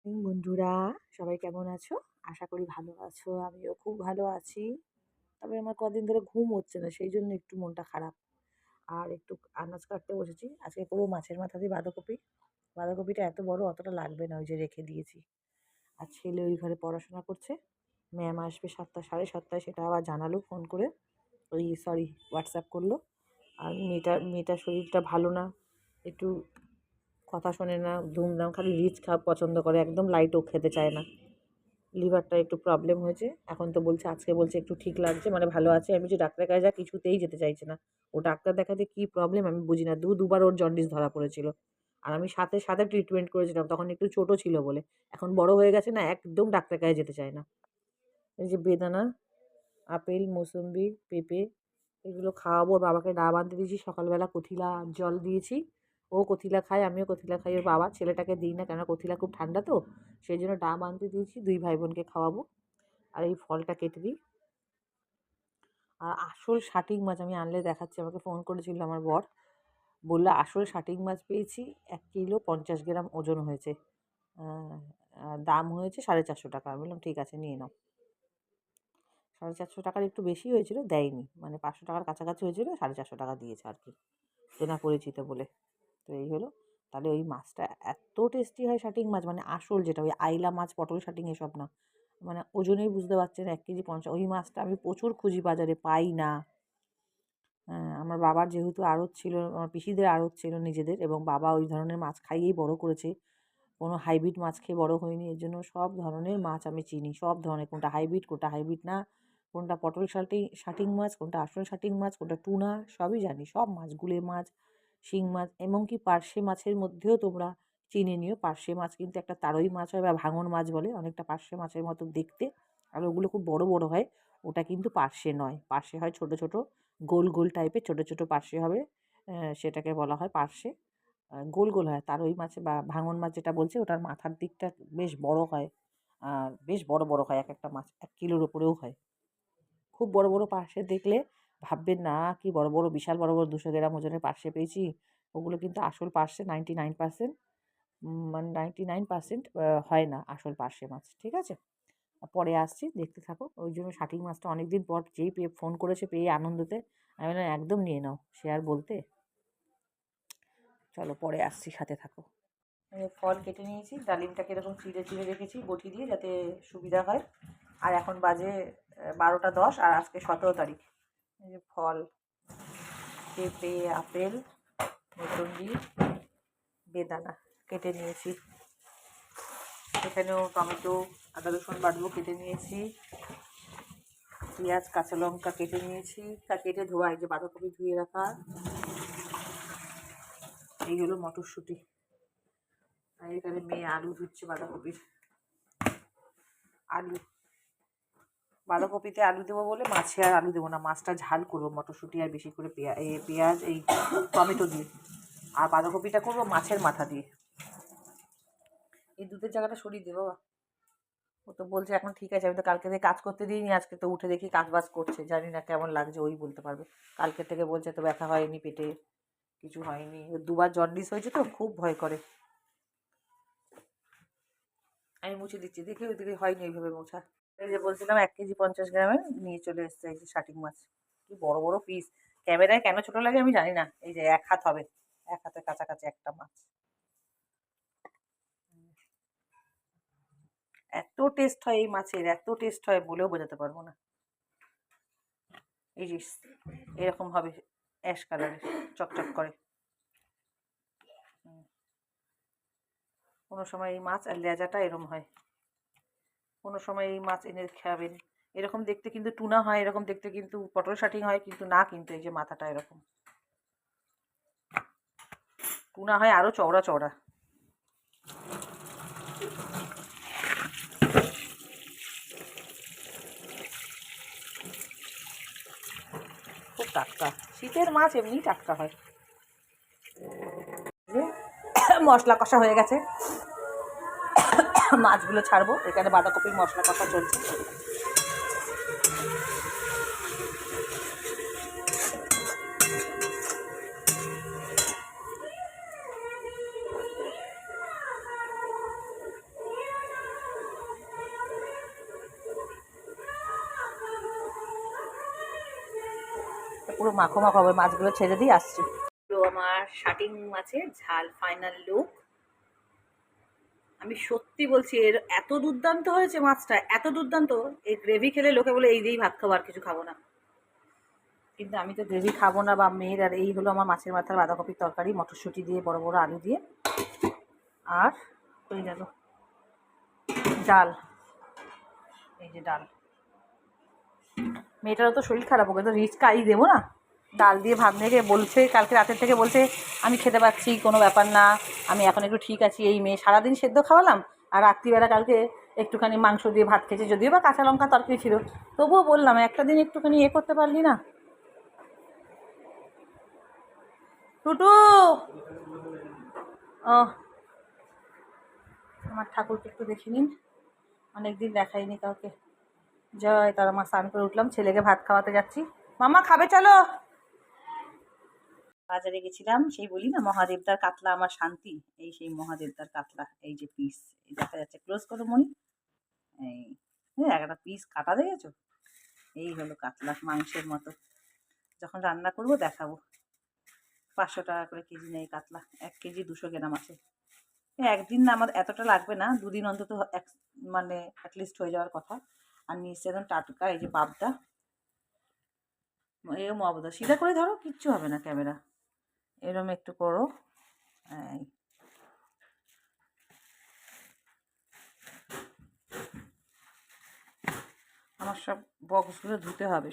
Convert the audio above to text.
বন্ধুরা, সবাই কেমন আছো? আশা করি ভালো আছো। আমিও খুব ভালো আছি। তবে আমার কদিন ধরে ঘুম হচ্ছে না, সেই জন্য একটু মনটা খারাপ। আর একটু আনাজ কাটতে বসেছি। আজকে করবো মাছের মাথা দিয়ে বাঁধাকপি। বাঁধাকপিটা এত বড়, অতটা লাগবে না, ওই যে রেখে দিয়েছি। আর ছেলে ওই ঘরে পড়াশোনা করছে। ম্যাম আসবে ৭টা, ৭:৩০টায়, সেটা আবার জানালো ফোন করে। হোয়াটসঅ্যাপ করলো। আর মেয়েটার শরীরটা ভালো না। একটু কথা শোনে না, ধুমধাম খালি রিচ পছন্দ করে, একদম লাইটও খেতে চায় না। লিভারটা একটু প্রবলেম হয়েছে। এখন তো বলছে, আজকে বলছে একটু ঠিক লাগছে, মানে ভালো আছে। আমি বলছি ডাক্তারের কাছে যা, কিছুতেই যেতে চাইছে না। ও ডাক্তার দেখাতে কি প্রবলেম আমি বুঝি না। দুবার ওর জন্ডিস ধরা পড়েছিল। আর আমি সাথে সাথে ট্রিটমেন্ট করেছিলাম, তখন একটু ছোট ছিল বলে। এখন বড় হয়ে গেছে না, একদম ডাক্তারের কাছে যেতে চায় না। এই যে বেদানা, আপেল, মৌসুম্বি, পেঁপে, এগুলো খাওয়াবো। ওর বাবাকে ডাব আনতে দিয়েছি, সকালবেলা কথিলা জল দিয়েছি। ও কথিলা খায়, আমিও কথিলা খাই। ওর বাবা, ছেলেটাকে দিই না, কেন কথিলা খুব ঠান্ডা তো, সেই জন্য ডাব আনতে দিয়েছি। দুই ভাই বোনকে খাওয়াবো। আর এই ফলটা কেটে দিই। আর আসল শাটিক মাছ আমি আনলে দেখাচ্ছি। আমাকে ফোন করেছিল আমার বর, বললো আসল শাটিক মাছ পেয়েছি, 1 কিলো 50 গ্রাম ওজন হয়েছে। দাম হয়েছে 450 টাকা। আমি বললাম ঠিক আছে, নিয়ে নাও। 450 টাকার একটু বেশি হয়েছিল, দেয়নি, মানে 500 টাকার কাছাকাছি হয়েছিল, 450 টাকা দিয়েছে আর কি, চেনা পরিচিত বলে। তো এই হলো। তাহলে ওই মাছটা এত টেস্টি হয়, শাটিক মাছ মানে আসল, যেটা ওই আইলা মাছ, পটল শাটিং এসব না। মানে ওজনেই বুঝতে পারছেন, 1 কেজি 50। ওই মাছটা আমি প্রচুর খুঁজি, বাজারে পাই না। হ্যাঁ, আমার বাবার যেহেতু আড়ত ছিল, আমার পিসিদের আড়ত ছিল নিজেদের, এবং বাবা ওই ধরনের মাছ খাইয়েই বড় করেছে। কোনো হাইব্রিড মাছ খেয়ে বড় হয়নি। এর জন্য সব ধরনের মাছ আমি চিনি, সব ধরনের, কোনটা হাইব্রিড, কোনটা হাইব্রিড না, কোনটা পটল শাটিং মাছ, কোনটা আসল শাটিং মাছ, কোনটা টুনা, সবই জানি। সব মাছ, গুলে মাছ, শিং মাছ, এমনকি পার্শে মাছের মধ্যেও তোমরা চিনে নিও। পার্শে মাছ কিন্তু একটা তারই মাছ হয়, বা ভাঙন মাছ বলে, অনেকটা পার্শে মাছের মতো দেখতে। আর ওগুলো খুব বড় বড় হয়। ওটা কিন্তু পার্শে নয়, পার্শে হয় ছোট ছোট, গোল গোল টাইপের ছোট ছোট পার্শে হবে। সেটাকে বলা হয় পার্শে। গোল গোল হয়। তারই মাছ বা ভাঙন মাছ যেটা বলছি, ওটার মাথার দিকটা বেশ বড় হয়। আর বেশ বড় বড় হয়, এক একটা মাছ 1 কিলোর উপরেও হয়। খুব বড় বড় পার্শে দেখলে ভাববেন না কি বড় বড়, বিশাল বড় বড় 200 গ্রাম ওজনের পার্শে পেয়েছি। ওগুলো কিন্তু আসল পার্শে 99%, মানে 99% হয় না আসল পার্শে মাছ। ঠিক আছে, পরে আসছি, দেখতে থাকো। ওই জন্য শাটিক মাছটা অনেকদিন পর যেই ফোন করেছে পেয়ে আনন্দতে, আমি বললাম একদম নিয়ে নাও, সে আর বলতে। চলো পরে আসছি, সাথে থাকো। ফল কেটে নিয়েছি, ডালিমটাকে এরকম চিড়ে চিড়ে রেখেছি বটি দিয়ে, যাতে সুবিধা হয়। আর এখন বাজে 12টা 10, আর আজকে 17 তারিখ। এই যে ফল, পেঁপে, আপেল, মোসম্বি, বেদানা কেটে নিয়েছি। এখানেও টমেটো, আদা রসুন বাটবো, কেটে নিয়েছি। পেঁয়াজ, কাঁচা লঙ্কা কেটে নিয়েছি, তা কেটে ধোয়া। এই যে বাঁধাকপি ধুয়ে রাখা। এই হলো মটরশুঁটি। আর এখানে মেয়ে আলু ধুচ্ছে, বাঁধাকপির আলু। বাঁধাকপিতে আলু দেবো বলে মাছে আর আলু দেবো না, মাছটা ঝাল করবো মটরশুঁটি আর বেশি করে পেঁয়াজ, এই টমেটো দিয়ে। আর বাঁধাকপিটা করবো মাছের মাথা দিয়ে। এই দুধের জায়গাটা সরিয়ে দেবো। ও তো বলছে এখন ঠিক আছে। আমি তো কালকে থেকে কাজ করতে দিইনি, আজকে তো উঠে দেখি কাজ বাজ করছে। জানি না কেমন লাগছে, ওই বলতে পারবে। কালকে থেকে বলছে তো ব্যথা হয়নি পেটে, কিছু হয়নি। ওর 2বার জন্ডিস হয়েছে তো, খুব ভয় করে। আমি মুছে দিচ্ছি, দেখি ওইদিকে হয়নি এইভাবে মোছা। এই যে বলছিলাম 1 কেজি 50 গ্রামের নিয়ে চলে এসছে এই যে শাটিক মাছ। কি বড় বড় পিস! ক্যামেরায় কেন ছোট লাগে আমি জানি না। এই যে 1 হাত হবে, 1 হাতের কাছাকাছি একটা মাছ। এত টেস্ট হয় এই মাছের, এত টেস্ট হয় বলেও বোঝাতে পারবো না। এই যে এরকম হবে, অ্যাশ কালারের, চকচক করে। কোনো সময় এই মাছ আর লেজাটা এরম হয়। কোনো সময় এই মাছ এনে খাবেন। এরকম দেখতে কিন্তু টুনা হয়, এরকম দেখতে কিন্তু পটল শাটিং হয়, কিন্তু না, কিন্তু এই যে মাথাটা এরকম। টুনা হয় আরও চওড়া চওড়া। খুব টাটকা। শীতের মাছ এমনি টাটকা হয়। মশলা কষা হয়ে গেছে, মাছগুলো ছাড়বো। এখানে বাঁধাকপির মশলা কষা চলছে। পুরো মাখো মাখো হবে। মাছগুলো ছেড়ে দিয়ে আসছি। তো আমার শাটিং মাছের ঝাল ফাইনাল লুক। আমি সত্যি বলছি, এর এত দুর্দান্ত হয়েছে মাছটা, এত দুর্দান্ত। এই গ্রেভি খেলে লোকে বলে এই দিয়েই ভাত খাবো, আর কিছু খাবো না। কিন্তু আমি তো গ্রেভি খাবো না বা মেয়ের। আর এই হলো আমার মাছের মাথার বাঁধাকপির তরকারি, মটরশুঁটি দিয়ে, বড় বড় আলু দিয়ে। আর ওই গেল ডাল, এই যে ডাল। মেয়েটারও তো শরীর খারাপ, ওকে তো রিচ খাইয়ে দেবো না। ডাল দিয়ে ভাত মেখে বলছে, কালকে রাতের থেকে বলছে আমি খেতে পাচ্ছি, কোনো ব্যাপার না, আমি এখন একটু ঠিক আছি। এই মেয়ে সারাদিন সেদ্ধ খাওয়ালাম, আর রাত্রিবেলা কালকে একটুখানি মাংস দিয়ে ভাত খেয়েছে, যদিও বা কাঁচা লঙ্কা তরকারি ছিল। তবুও বললাম একটা দিন একটুখানি করতে পারলি না। টুটু, ও আমার ঠাকুরকে একটু দেখে নিন, অনেকদিন দেখাইনি কাউকে। জয় তারা মা, স্নান করে উঠলাম, ছেলেকে ভাত খাওয়াতে যাচ্ছি। মামা খাবে চলো। বাজারে গেছিলাম, সেই বলি না মহাদেবদার কাতলা আমার শান্তি। এই সেই মহাদেবদার কাতলা, এই যে পিস, এই দেখা যাচ্ছে, ক্লোজ করো মনি। এই একটা পিস কাটা দেখেছো? এই হলো কাতলা, মাংসের মতো। যখন রান্না করব দেখাবো। 500 টাকা করে কেজি নেই কাতলা, 1 কেজি 200 গ্রাম আছে। একদিন না, আমার এতটা লাগবে না, 2 দিন অন্তত মানে অ্যাটলিস্ট হয়ে যাওয়ার কথা। আর নিচে একদম টাটকা, এই যে পাবদা। এরকম অবদা সিধা করে ধরো, কিচ্ছু হবে না ক্যামেরা, এরকম একটু করো। এই আমার সব বক্সগুলো ধুতে হবে।